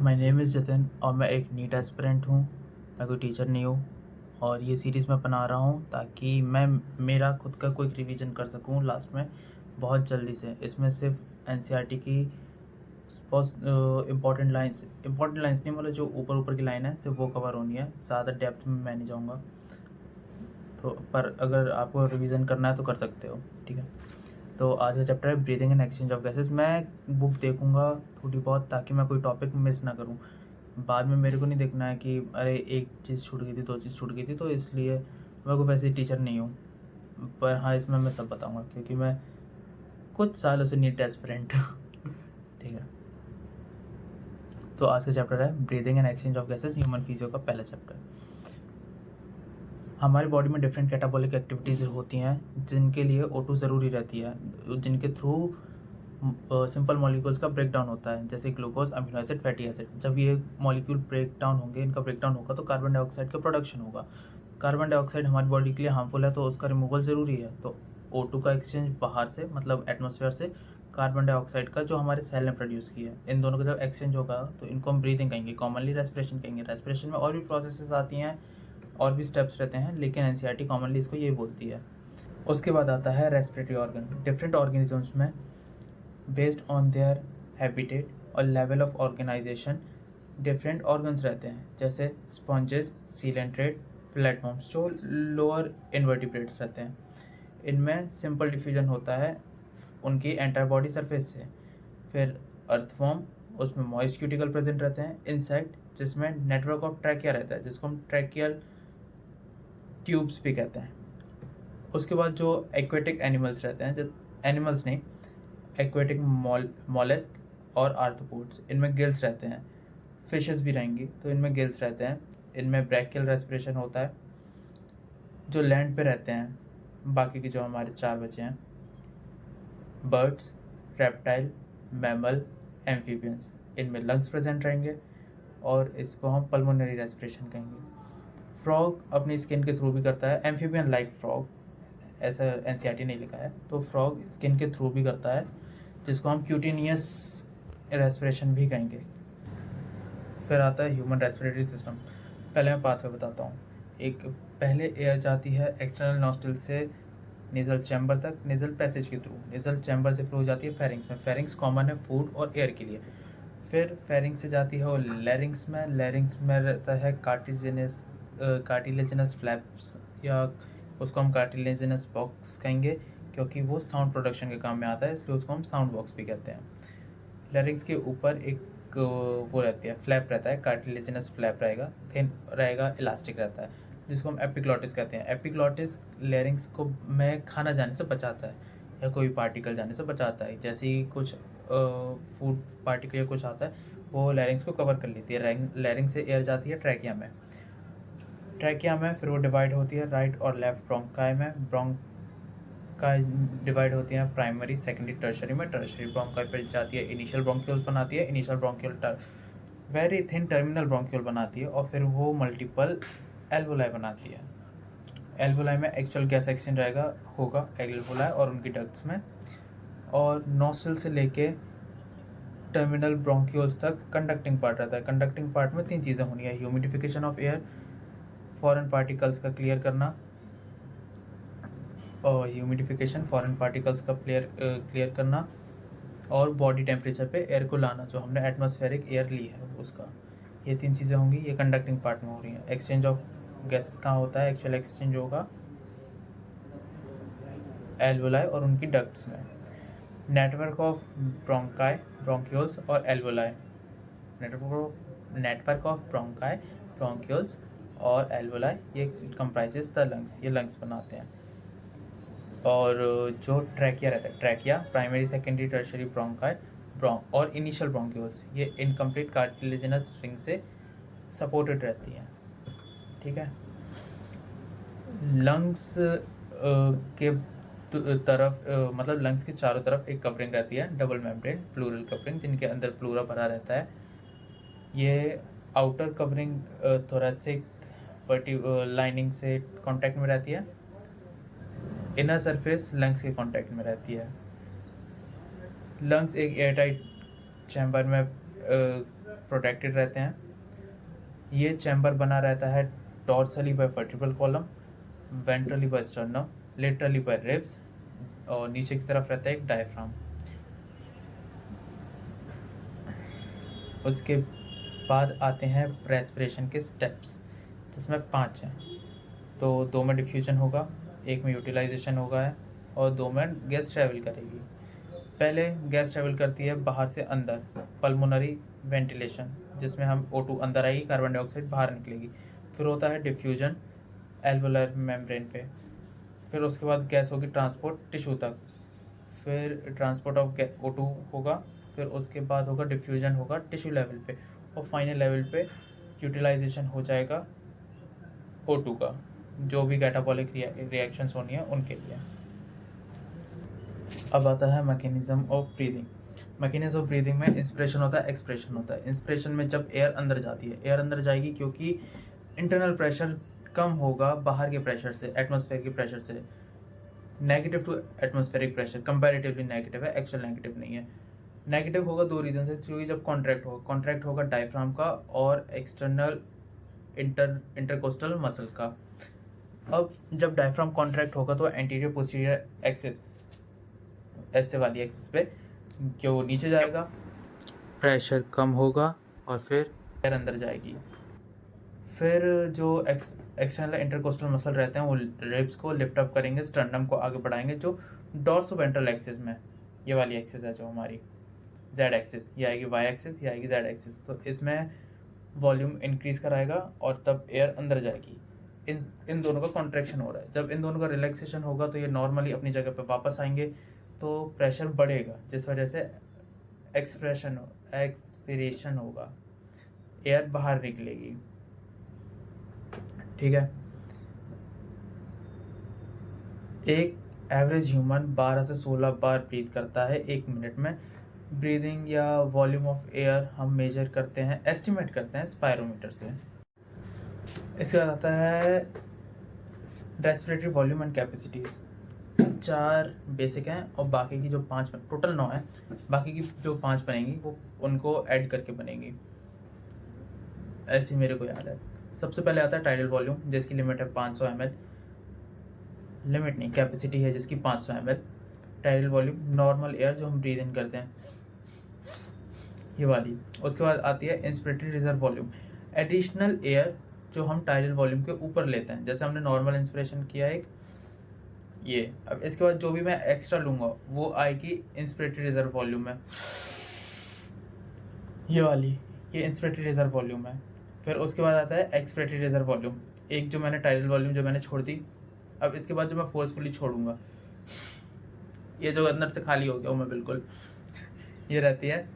My name is Jatin और मैं एक नीट एस्पिरेंट हूँ। मैं कोई टीचर नहीं हूँ और ये सीरीज़ मैं बना रहा हूँ ताकि मैं मेरा खुद का क्विक रिवीजन कर सकूँ लास्ट में बहुत जल्दी से। इसमें सिर्फ एनसीईआरटी की बहुत इम्पॉर्टेंट लाइन्स नहीं, मतलब जो ऊपर की लाइन है सिर्फ वो कवर होनी है, ज़्यादा डेप्थ में मैं नहीं जाऊँगा। तो पर अगर आपको रिवीजन करना है तो कर सकते हो, ठीक है। तो आज का चैप्टर है breathing and exchange of gases. मैं बुक देखूंगा थोड़ी बहुत ताकि मैं कोई टॉपिक मिस ना करूं। बाद में मेरे को नहीं देखना है कि अरे एक चीज़ छूट गई थी, दो चीज़ छूट गई थी, तो इसलिए मैं कोई वैसे टीचर नहीं हूँ। पर हाँ, इसमें मैं सब बताऊंगा क्योंकि मैं कुछ सालों से नीट एस्पिरेंट हूँ। ठीक है। तो आज का चैप्टर है breathing and exchange of gases, human physio का पहला चैप्टर। हमारी बॉडी में डिफरेंट कैटाबॉलिक एक्टिविटीज़ होती हैं जिनके लिए O2 ज़रूरी रहती है, जिनके थ्रू सिंपल मॉलिक्यूल्स का ब्रेक डाउन होता है, जैसे glucose, amino acid, fatty acid. जब ये मॉलिक्यूल ब्रेक डाउन होंगे, इनका ब्रेक डाउन होगा तो कार्बन डाइऑक्साइड का प्रोडक्शन होगा। कार्बन डाइऑक्साइड हमारी बॉडी के लिए हार्मफुल है तो उसका रिमूवल ज़रूरी है। तो O2 का एक्सचेंज बाहर से, मतलब एटमॉस्फेयर से, कार्बन डाइऑक्साइड का जो हमारे सेल ने प्रोड्यूस किया है, इन दोनों का जब एक्सचेंज होगा तो इनको हम ब्रीदिंग कहेंगे, कॉमनली रेस्पिरेशन कहेंगे। रेस्पिरेशन में और भी प्रोसेसेस आती हैं और भी स्टेप्स रहते हैं, लेकिन एनसीईआरटी कॉमनली इसको ये बोलती है। उसके बाद आता है रेस्पिरेटरी ऑर्गन। डिफरेंट ऑर्गेनिजम्स में बेस्ड ऑन देयर हैबिटेट और level of organization different organs रहते हैं, जैसे स्पॉन्जेस, सीलेंट्रेट, प्लेटफॉर्म्स जो लोअर इन्वर्टिब्रेट्स रहते हैं। इनमें सिंपल डिफ्यूजन होता है उनकी एंटायर बॉडी सरफेस से। फिर अर्थवॉर्म, उसमें मॉइस्ट क्यूटिकल प्रेजेंट रहते हैं। इंसेक्ट, जिसमें नेटवर्क ऑफ ट्रैकिया रहता है, जिसको हम ट्रैकियल ट्यूब्स भी कहते हैं। उसके बाद जो एक्वेटिक एनिमल्स रहते हैं, जो एनिमल्स नहीं, एक्वेटिक मॉलेस्क और आर्थ्रोपोड्स, इनमें गिल्स रहते हैं। फिशेस भी रहेंगी तो इनमें गिल्स रहते हैं। इनमें ब्रैकियल रेस्पिरेशन होता है। जो लैंड पे रहते हैं, बाकी के जो हमारे चार बचे हैं, बर्ड्स, रेप्टाइल, मैमल, एम्फीबियंस, इनमें लंग्स प्रेजेंट रहेंगे और इसको हम पल्मोनरी रेस्पिरेशन कहेंगे। फ्रॉग अपनी स्किन के थ्रू भी करता है, एम्फीबियन लाइक फ्रॉग, ऐसा एनसीईआरटी ने लिखा है। तो फ्रॉग स्किन के थ्रू भी करता है, जिसको हम क्यूटिनियस रेस्पिरेशन भी कहेंगे। फिर आता है ह्यूमन रेस्पिरेटरी सिस्टम। पहले मैं पाथवे बताता हूँ। एक, पहले एयर जाती है एक्सटर्नल नॉस्ट्रिल से नेजल चैम्बर तक, नेजल पैसेज के थ्रू। नेजल चैम्बर से फ्लो हो जाती है फेरिंग्स में। फेरिंग्स कॉमन है फूड और एयर के लिए। फिर फेरिंग्स से जाती है और लैरिंग्स में। लैरिंग्स में रहता है कार्टिलेजिनस फ्लैप्स, या उसको हम कार्टिलेजिनस बॉक्स कहेंगे क्योंकि वो साउंड प्रोडक्शन के काम में आता है, इसलिए उसको हम साउंड बॉक्स भी कहते हैं। लैरिंग्स के ऊपर एक वो रहती है, फ्लैप रहता है, कार्टिलेजिनस फ्लैप रहेगा, थिन रहेगा, इलास्टिक रहता है, जिसको हम एपिग्लॉटिस कहते हैं। एपिग्लॉटिस लैरिंग्स को में खाना जाने से बचाता है या कोई पार्टिकल जाने से बचाता है। जैसे ही कुछ फूड पार्टिकल या कुछ आता है, वो लैरिंग्स को कवर कर लेती है। लैरिंग से एयर जाती है ट्रैकिया में। ट्रैकिया में फिर वो डिवाइड होती है राइट और लेफ्ट ब्रोंकाई में। ब्रोंकाई डिवाइड होती है प्राइमरी, सेकेंडरी, टर्शरी में। टर्शरी ब्रोंकाई फिर जाती है, इनिशियल ब्रोंक्यूल्स बनाती है। Initial bronchiole very thin terminal bronchiole बनाती है और फिर वो मल्टीपल एल्वोलाई बनाती है। एल्वोलाई में एक्चुअल गैस एक्सचेंज होगा एल्वोलाई और उनकी डक्ट्स में। और नोस्ट्रिल से लेके टर्मिनल ब्रोंक्यूल्स तक कंडक्टिंग पार्ट रहता है। कंडक्टिंग पार्ट में तीन चीज़ें होनी है: humidification of air, foreign particles का क्लियर करना, और ह्यूमिडिफिकेशन फॉरेन पार्टिकल्स का क्लियर करना, और बॉडी टेम्परेचर पे एयर को लाना, जो हमने एटमॉस्फेरिक एयर ली है उसका। ये तीन चीज़ें होंगी, ये कंडक्टिंग पार्ट में हो रही हैं। एक्सचेंज ऑफ गैसेस कहाँ होता है? एक्चुअल एक्सचेंज होगा एल्वोलाई और उनकी डक्ट्स में। नेटवर्क ऑफ ब्रोंकाई, ब्रोंक्यूल्स और alveoli. Network of bronchi, bronchioles और एल्वोलाई, ये कंप्राइजेस द लंग्स, ये लंग्स बनाते हैं। और जो ट्रैकिया रहता है, trachea primary, secondary, tertiary bronchi, और इनिशियल ब्रोंक्यूल्स, ये इनकम्प्लीट कार्टिलेजिनस रिंग से सपोर्टेड रहती हैं। ठीक है। लंग्स के तरफ मतलब लंग्स के चारों तरफ एक कवरिंग रहती है, डबल मेम्ब्रेन प्लूरल कवरिंग, जिनके अंदर प्लूरा भरा रहता है। ये आउटर कवरिंग थोरेसिक लाइनिंग से कांटेक्ट में रहती है। इनर सरफेस लंग्स के कांटेक्ट में रहती है। लंग्स एक एयरटाइट चैम्बर में प्रोटेक्टेड रहते हैं। ये चैम्बर बना रहता है dorsally by vertebral column, ventrally by sternum, laterally by ribs, और नीचे की तरफ रहता है एक डायफ्राम। उसके बाद आते हैं रेस्पिरेशन के स्टेप्स, जिसमें 5 हैं। तो 2 में डिफ्यूजन होगा, 1 में यूटिलाइजेशन होगा है, और 2 में गैस ट्रैवल करेगी। पहले गैस ट्रैवल करती है बाहर से अंदर, पल्मोनरी वेंटिलेशन, जिसमें हम O2 अंदर आएगी, कार्बन डाइऑक्साइड बाहर निकलेगी। फिर होता है डिफ्यूजन एल्वोलर मेम्ब्रेन पे। फिर उसके बाद गैस होगी ट्रांसपोर्ट टिश्यू तक, फिर ट्रांसपोर्ट ऑफ O2 होगा, फिर उसके बाद होगा डिफ्यूजन होगा टिश्यू लेवल पे, और फाइनल लेवल पे यूटिलाइजेशन हो जाएगा O2 का, जो भी कैटाबॉलिक रिएक्शंस होनी है उनके लिए। अब आता है mechanism of breathing. Mechanism of breathing में इंस्पिरेशन होता है, एक्सप्रेशन होता है। इंस्पिरेशन में जब एयर अंदर जाती है, एयर अंदर जाएगी क्योंकि इंटरनल प्रेशर कम होगा बाहर के प्रेशर से, एटमॉस्फेयर के प्रेशर से। Negative to atmospheric pressure, comparatively negative है, एक्चुअल नेगेटिव नहीं है। नेगेटिव होगा 2 रीजन से, क्योंकि जब कॉन्ट्रैक्ट होगा डायफ्राम का और एक्सटर्नल इंटरकोस्टल मसल का। अब जब डायफ्राम कॉन्ट्रैक्ट होगा तो एंटीरियर पोस्टीरियर एक्सिस, ऐसे वाली एक्सिस पे जो नीचे जाएगा, प्रेशर कम होगा और फिर एयर अंदर जाएगी। फिर जो एक्सटर्नल इंटरकोस्टल मसल रहते हैं वो रिब्स को लिफ्ट अप करेंगे, स्टर्नम को आगे बढ़ाएंगे, जो डॉर्सोवेंट्रल एक्सिस में, ये वाली एक्सिस है जो हमारी जेड एक्सिस, ये आएगी वाई एक्सिस, ये आएगी जेड एक्सिस। तो इसमें वॉल्यूम इंक्रीज कराएगा और तब एयर अंदर जाएगी। इन दोनों का कॉन्ट्रैक्शन हो रहा है। जब इन दोनों का रिलैक्सेशन होगा तो ये नॉर्मली अपनी जगह पे वापस आएंगे, तो प्रेशर बढ़ेगा, जिस वजह से एक्सपिरेशन होगा, एयर बाहर निकलेगी। ठीक है। एक एवरेज ह्यूमन 12 से 16 बार ब्रीथ करता है 1 मिनट में। ब्रीदिंग या वॉल्यूम ऑफ एयर हम मेजर करते हैं, एस्टिमेट करते हैं स्पायरोमीटर से। इसके बाद आता है respiratory volume and capacities. 4 basic हैं और बाकी की जो 5, टोटल 9 है, बाकी की जो 5 बनेंगी वो उनको ऐड करके बनेंगी, ऐसी मेरे को याद है। सबसे पहले आता है टाइडल वॉल्यूम, जिसकी लिमिट है 500 ml, लिमिट नहीं कैपेसिटी है जिसकी 500 ml। Tidal volume normal air जो हम ब्रीद इन करते हैं, ये वाली। उसके बाद आती है inspiratory reserve volume, additional air जो हम टाइडल वॉल्यूम के ऊपर लेते हैं, जैसे हमने नॉर्मल इंस्पिरेशन किया एक ये। अब इसके बाद जो भी मैं एक्स्ट्रा लूंगा वो आएगी इंस्पिरेटरी रिजर्व वॉल्यूम में, ये वाली, ये इंस्पिरेटरी रिजर्व वॉल्यूम है। फिर उसके बाद आता है एक्सपिरेटरी रिजर्व वॉल्यूम, एक जो मैंने टाइडल वॉल्यूम जो मैंने छोड़ दी। अब इसके बाद जो मैं फोर्सफुली छोड़ूंगा, ये जो अंदर से खाली हो गया हूँ मैं बिल्कुल, ये रहती है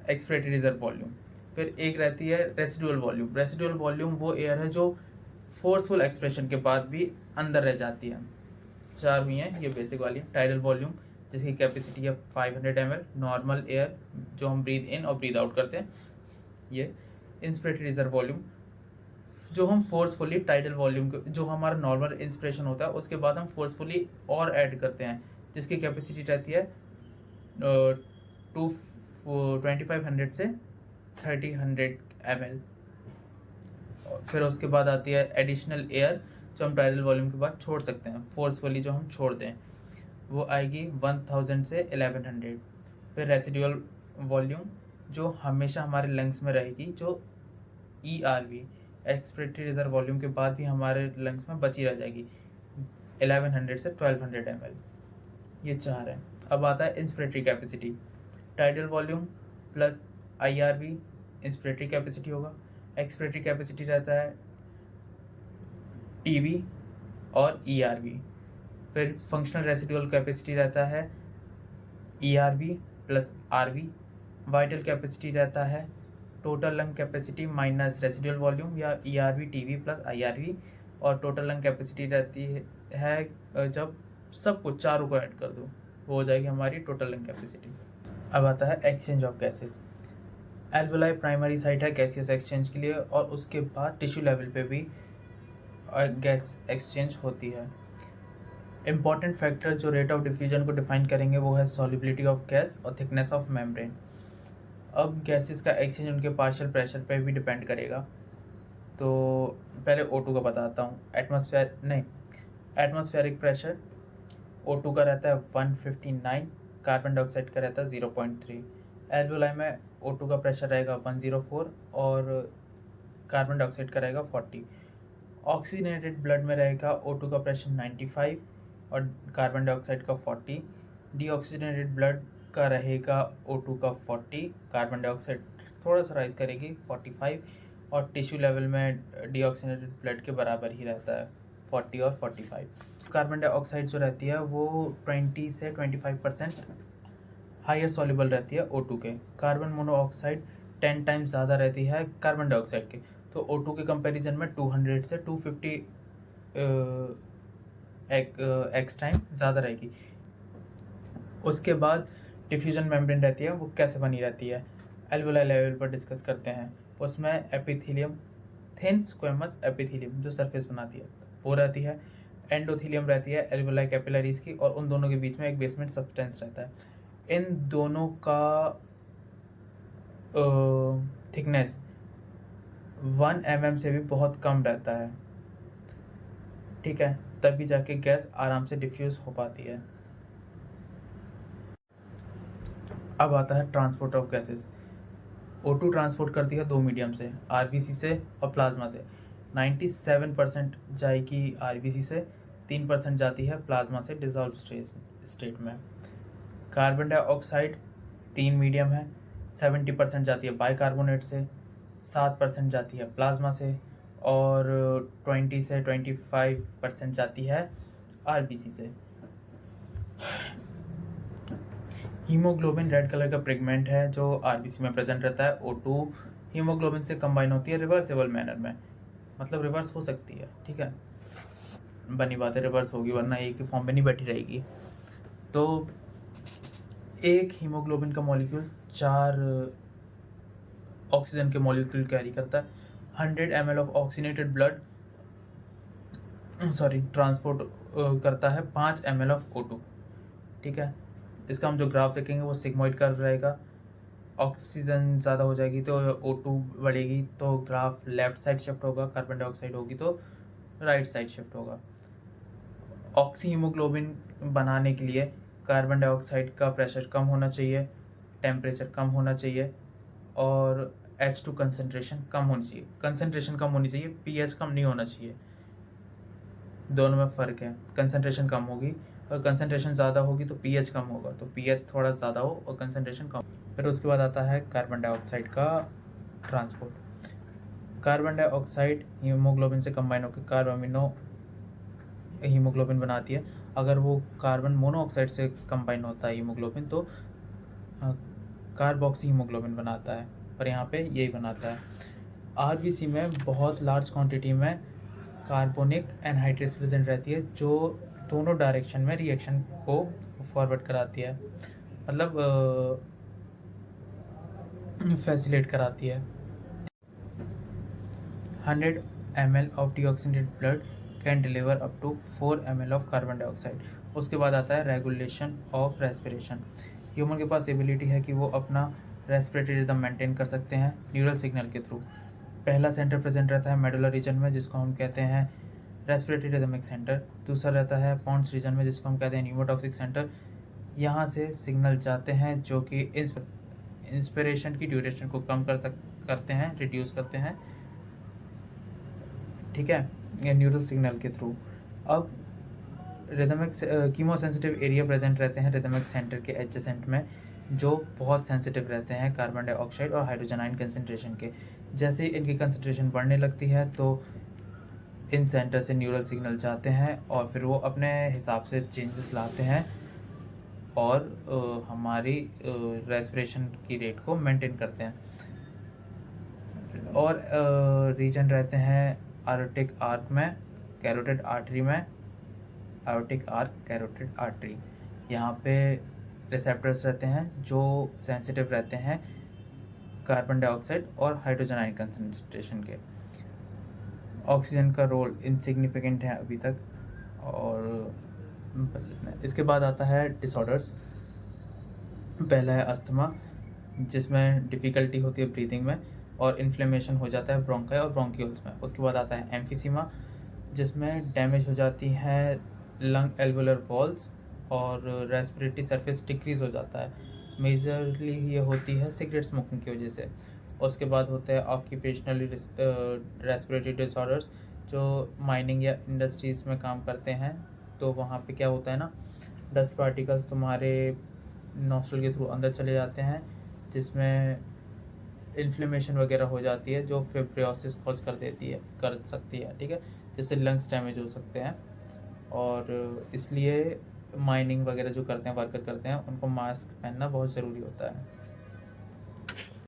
एक्सपिरेटरी रिजर्व वॉल्यूम। फिर एक रहती है रेसिडुअल वॉल्यूम। रेसिडुअल वॉल्यूम वो एयर है जो फोर्सफुल एक्सप्रेशन के बाद भी अंदर रह जाती है। 4 हुई हैं ये बेसिक वाली। टाइडल वॉल्यूम जिसकी कैपेसिटी है 500 ml, नॉर्मल एयर जो हम ब्रीद इन और ब्रीद आउट करते हैं ये। इंस्पिरेटरी रिजर्व वॉल्यूम जो हम फोर्सफुली टाइडल वॉल्यूम जो हमारा नॉर्मल इंस्पिरेशन होता है उसके बाद हम फोर्सफुली और ऐड करते हैं, जिसकी कैपेसिटी रहती है 2500 से 3000 ml। फिर उसके बाद आती है एडिशनल एयर जो हम टाइडल वॉल्यूम के बाद छोड़ सकते हैं, फोर्सफुली जो हम छोड़ दें, वो आएगी 1000 से 1100। फिर रेसिडुअल वॉल्यूम जो हमेशा हमारे लंग्स में रहेगी, जो ERV एक्सपिरेटरी रिजर्व वॉल्यूम के बाद भी हमारे लंग्स में बची रह जाएगी, 1100 से 1200 ml। ये 4 है। अब आता है inspiratory capacity, tidal volume plus IRV inspiratory capacity होगा। एक्सपिरेटरी कैपेसिटी रहता है TV और ERV। फिर फंक्शनल रेसिडुअल कैपेसिटी रहता है ERV plus RV। Vital capacity रहता है total lung capacity minus residual volume या ERV TV प्लस IRV। और टोटल लंग कैपेसिटी रहती है जब सब कुछ चारों को ऐड कर दो, वो हो जाएगी हमारी टोटल लंग कैपेसिटी। अब आता है exchange of gases. Alveoli primary site है गैसियस एक्सचेंज के लिए, और उसके बाद टिश्यू लेवल पे भी गैस एक्सचेंज होती है। इंपॉर्टेंट फैक्टर जो रेट ऑफ डिफ्यूजन को डिफाइन करेंगे वो है सॉल्युबिलिटी ऑफ गैस और थिकनेस ऑफ मेम्ब्रेन। अब गैसेस का एक्सचेंज उनके पार्शियल प्रेशर पे भी डिपेंड करेगा। तो पहले O2 का बताता हूँ। एटमॉस्फेरिक प्रेशर O2 का रहता है 159, कार्बन डाइऑक्साइड का रहता है 0.3। एल्वियोलाई में O2 का प्रेशर रहेगा 104 और कार्बन डाइऑक्साइड का रहेगा 40। ऑक्सीजनेटेड ब्लड में रहेगा O2 का प्रेशर 95 और कार्बन डाइऑक्साइड का 40। डीऑक्सीजनेटेड ब्लड का रहेगा O2 का 40, कार्बन डाइऑक्साइड थोड़ा सा राइज करेगी 45 और टिश्यू लेवल में डीऑक्सीजनेटेड ब्लड के बराबर ही रहता है 40 और 45। कार्बन डाइऑक्साइड जो रहती है वो 20 से 25% हायर सॉल्युबल रहती है O2 के। कार्बन मोनोऑक्साइड 10 टाइम्स ज़्यादा रहती है कार्बन डाइऑक्साइड के, तो O2 के कंपैरिजन में 200 से 250 एक्स टाइम ज़्यादा रहेगी। उसके बाद डिफ्यूजन मेम्ब्रेन रहती है, वो कैसे बनी रहती है एल्वियोलाई लेवल पर डिस्कस करते हैं। उसमें एपिथेलियम, थिन स्क्वेमस एपिथेलियम जो सरफेस बनाती है वो रहती है। एंडोथेलियम रहती है एल्वियोलाई कैपिलरीज की, और उन दोनों के बीच में एक बेसमेंट सब्सटेंस रहता है। इन दोनों का थिकनेस 1 mm से भी बहुत कम रहता है, ठीक है, तभी जाके गैस आराम से डिफ्यूज हो पाती है। अब आता है transport of gases. O2 transport करती है दो मीडियम से, RBC से और प्लाज्मा से। 97% जाएगी RBC से, 3% जाती है प्लाज्मा से डिजॉल्व स्टेट में। कार्बन डाइऑक्साइड 3 मीडियम है, 70% जाती है बाइकार्बोनेट से, 7% जाती है प्लाज्मा से और 20 से 25% जाती है RBC से। हीमोग्लोबिन रेड कलर का पिगमेंट है जो RBC में प्रेजेंट रहता है। O2 हीमोग्लोबिन से कंबाइन होती है रिवर्सेबल मैनर में, मतलब रिवर्स हो सकती है, ठीक है, बनी बात है रिवर्स होगी, वरना एक ही फॉर्म में नहीं बैठी रहेगी। तो एक हीमोग्लोबिन का मॉलिक्यूल 4 ऑक्सीजन के मॉलिक्यूल कैरी करता है। 100 ml of oxygenated blood transport करता है 5 ml ऑफ O2, ठीक है। इसका हम जो ग्राफ देखेंगे वो सिग्मोइड कर्व रहेगा। ऑक्सीजन ज़्यादा हो जाएगी तो O2 बढ़ेगी, तो ग्राफ लेफ्ट साइड शिफ्ट होगा, कार्बन डाइऑक्साइड होगी तो राइट साइड शिफ्ट होगा। ऑक्सी हीमोग्लोबिन बनाने के लिए कार्बन डाइऑक्साइड का प्रेशर कम होना चाहिए, टेम्परेचर कम होना चाहिए और H2 कंसनट्रेशन कम होनी चाहिए। कंसनट्रेशन कम होनी चाहिए, pH कम नहीं होना चाहिए, दोनों में फ़र्क है। कंसनट्रेशन कम होगी और कंसनट्रेशन ज़्यादा होगी तो pH कम होगा, तो pH थोड़ा ज़्यादा हो और कंसनट्रेशन कम। फिर उसके बाद आता है कार्बन डाइऑक्साइड का ट्रांसपोर्ट। कार्बन डाइऑक्साइड हीमोग्लोबिन से कंबाइन होकर कार्बामिनो हीमोग्लोबिन बनाती है। अगर वो कार्बन मोनोऑक्साइड से कंबाइन होता है हीमोग्लोबिन तो कार्बोक्सी हीमोग्लोबिन बनाता है, पर यहाँ पे यही बनाता है। RBC में बहुत लार्ज क्वांटिटी में कार्बोनिक एनहाइड्रेस प्रेजेंट रहती है जो दोनों डायरेक्शन में रिएक्शन को फॉरवर्ड कराती है, मतलब फैसिलिटेट कराती है। 100 ml of deoxygenated blood can deliver up to 4 ml of carbon dioxide. उसके बाद आता है रेगुलेशन ऑफ रेस्पिरेशन। ह्यूमन के पास एबिलिटी है कि वो अपना रेस्पिरेटरी रिदम मेंटेन कर सकते हैं न्यूरल सिग्नल के थ्रू। पहला सेंटर प्रेजेंट रहता है मेडुलर रीजन में, जिसको हम कहते हैं रेस्पिरेटरी रिदमिक सेंटर। दूसरा रहता है पॉन्स रीजन में, जिसको हम कहते हैं न्यूमोटॉक्सिक सेंटर। यहाँ से सिग्नल जाते हैं जो कि इंस्पिरेशन की ड्यूरेशन को कम करते हैं, रिड्यूस करते हैं, ठीक है, ये न्यूरल सिग्नल के थ्रू। अब रिदमिक कीमोसेंसिटिव एरिया प्रेजेंट रहते हैं रिदमिक सेंटर के एडजेसेंट में, जो बहुत सेंसिटिव रहते हैं कार्बन डाइऑक्साइड और हाइड्रोजन आयन कंसनट्रेशन के। जैसे ही इनकी कंसनट्रेशन बढ़ने लगती है तो इन सेंटर से न्यूरल सिग्नल जाते हैं और फिर वो अपने हिसाब से चेंजेस लाते हैं और हमारी रेस्पिरेशन की रेट को मेंटेन करते हैं। और रीजन रहते हैं आर्टिक आर्क में, कैरोटिड आर्टरी में, आर्टिक आर्क कैरोटिड आर्टरी। यहाँ पे रिसेप्टर्स रहते हैं जो सेंसिटिव रहते हैं कार्बन डाइऑक्साइड और हाइड्रोजन आयन कंसनट्रेशन के। ऑक्सीजन का रोल इनसिग्निफिकेंट है अभी तक, और बस इतना। इसके बाद आता है डिसऑर्डर्स। पहला है अस्थमा, जिसमें डिफ़िकल्टी होती है ब्रीथिंग में और इन्फ्लेमेशन हो जाता है ब्रोंकाई और ब्रोंक्यूल्स में। उसके बाद आता है एम्फीसीमा, जिसमें डैमेज हो जाती है लंग एल्वोलर वॉल्स और रेस्पिरेटरी सरफेस डिक्रीज़ हो जाता है। मेजरली ये होती है सिगरेट स्मोकिंग की वजह से। उसके बाद होते हैं ऑक्यूपेशनली रेस्पिरेटरी डिसऑर्डर्स, जो माइनिंग या इंडस्ट्रीज़ में काम करते हैं। तो वहाँ पे क्या होता है ना, डस्ट पार्टिकल्स तुम्हारे नॉस्ट्रल के थ्रू अंदर चले जाते हैं, जिसमें इन्फ्लेमेशन वगैरह हो जाती है, जो फिब्रियोसिस कॉज कर सकती है, ठीक है? जिससे लंग्स डैमेज हो सकते हैं। और इसलिए माइनिंग वगैरह जो करते हैं, वर्कर करते हैं, उनको मास्क पहनना बहुत ज़रूरी होता है।